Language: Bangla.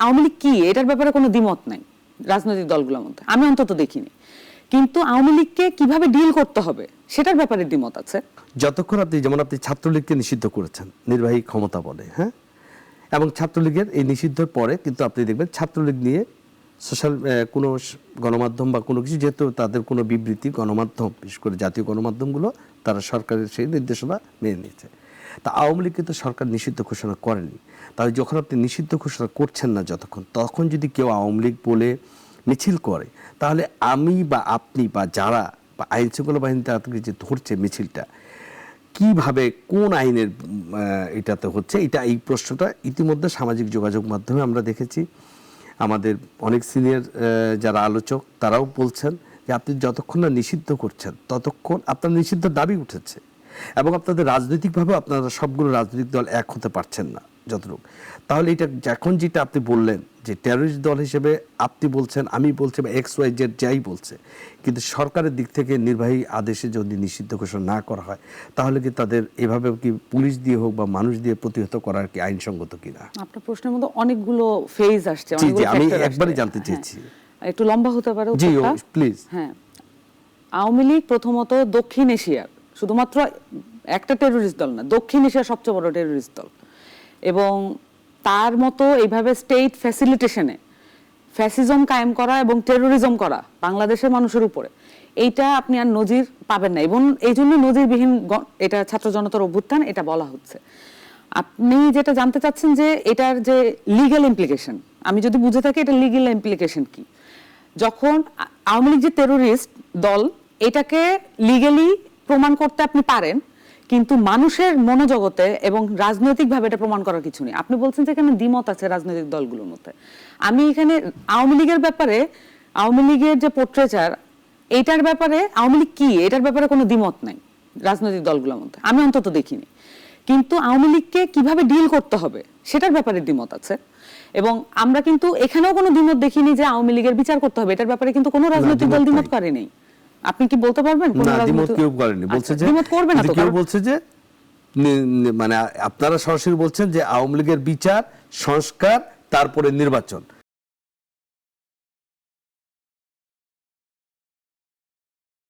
আওয়ামী লীগ কি এটার ব্যাপারে কোনো দ্বিমত নাই রাজনৈতিক দলগুলোর মধ্যে, আমি অন্তত দেখিনি। কিন্তু আওয়ামী লীগকে কিভাবে ডিল করতে হবে সেটার ব্যাপারে দ্বিমত আছে। যতক্ষণ আপনি যেমন আপনি ছাত্রলীগকে নিষিদ্ধ করেছেন নির্বাহী ক্ষমতা বলে, হ্যাঁ, এবং ছাত্রলীগের এই নিষিদ্ধের পরে কিন্তু আপনি দেখবেন ছাত্রলীগ নিয়ে সোশ্যাল কোনো গণমাধ্যম বা কোনো কিছু, যেহেতু তাদের কোনো বিবৃতি গণমাধ্যম বিশেষ করে জাতীয় গণমাধ্যমগুলো তারা সরকারের সেই নির্দেশনা মেনে নিয়েছে। তা আওয়ামী লীগ কিন্তু সরকার নিষিদ্ধ ঘোষণা করেনি। তাহলে যখন আপনি নিষিদ্ধ ঘোষণা করছেন না যতক্ষণ, তখন যদি কেউ আওয়ামী লীগ বলে মিছিল করে, তাহলে আমি বা আপনি বা যারা বা আইন শৃঙ্খলা বাহিনী তাদেরকে যে ধরছে মিছিলটা কিভাবে কোন আইনের এটাতে হচ্ছে, এই প্রশ্নটা ইতিমধ্যে সামাজিক যোগাযোগ মাধ্যমে আমরা দেখেছি। আমাদের অনেক সিনিয়র যারা আলোচক তারাও বলছেন যে আপনি যতক্ষণ না নিষিদ্ধ করছেন ততক্ষণ আপনার নিষিদ্ধ দাবি উঠেছে, এবং আপনাদের রাজনৈতিকভাবে আপনারা সবগুলো রাজনৈতিক দল এক হতে পারছেন না যতটুকু। তাহলে এটা এখন যেটা আপনি বললেন যে টেররিস্ট দল হিসেবে আপনি বলছেন, আমি বলছি, বা XYZ যাই বলছে, কিন্তু সরকারের দিক থেকে নির্বাহী আদেশে যদি নিষিদ্ধ ঘোষণা না করা হয়, তাহলে কি তাদের এভাবে কি পুলিশ দিয়ে হোক বা মানুষ দিয়ে প্রতিহত করার কি আইনসঙ্গত কিনা? আপনার প্রশ্নের মধ্যে অনেকগুলো ফেজ আসছে, জি জি, আমি একবারই জানতে চেয়েছি। একটু লম্বা হতে পারে জি উত্তরটা? প্লিজ। হ্যাঁ, আওয়ামী লীগ প্রথমত দক্ষিণ এশিয়ার শুধুমাত্র একটা টেররিস্ট দল না, দক্ষিণ এশিয়ার সবচেয়ে বড় টেররিস্ট দল, এবং তার মতো এইভাবে স্টেট ফ্যাসিলিটেশনে ফ্যাসিজম কায়েম করা এবং টেরোরিজম করা বাংলাদেশের মানুষের উপরে, এইটা আপনি আর নজির পাবেন না। এবং এই জন্য নজিরবিহীন এটা ছাত্র জনতার অভ্যুত্থান এটা বলা হচ্ছে। আপনি যেটা জানতে চাচ্ছেন যে এটার যে লিগ্যাল ইমপ্লিকেশন, আমি যদি বুঝে থাকি এটা লিগ্যাল ইমপ্লিকেশন কি, যখন আওয়ামী লীগ যে টেরোরিস্ট দল এটাকে লিগ্যালি প্রমাণ করতে আপনি পারেন, কিন্তু মানুষের মনোজগতে এবং রাজনৈতিকভাবে এটা প্রমাণ করার কিছু নেই। আপনি বলছেন যে এখানে দ্বিমত আছে রাজনৈতিক দলগুলোর মধ্যে। আমি এখানে আওয়ামী লীগের ব্যাপারে, আওয়ামী লীগের যে পোর্ট্রেচার এইটার ব্যাপারে, আওয়ামী লীগ কি এটার ব্যাপারে কোনো দ্বিমত নাই রাজনৈতিক দলগুলোর মধ্যে, আমি অন্তত দেখিনি। কিন্তু আওয়ামী লীগকে কিভাবে ডিল করতে হবে সেটার ব্যাপারে দ্বিমত আছে। এবং আমরা কিন্তু এখানেও কোনো দ্বিমত দেখিনি যে আওয়ামী লীগের বিচার করতে হবে, এটার ব্যাপারে কিন্তু কোনো রাজনৈতিক দল দ্বিমত করেনি। আপনি কি বলতে পারবেন কোন রাজনৈতিক কেউ করেনি? বলছে যে দ্বিমত করবে না তো, কেউ বলছে যে মানে আপনারা সরাসরি বলছেন যে আওয়ামী লীগের বিচার, সংস্কার, তারপরে নির্বাচন।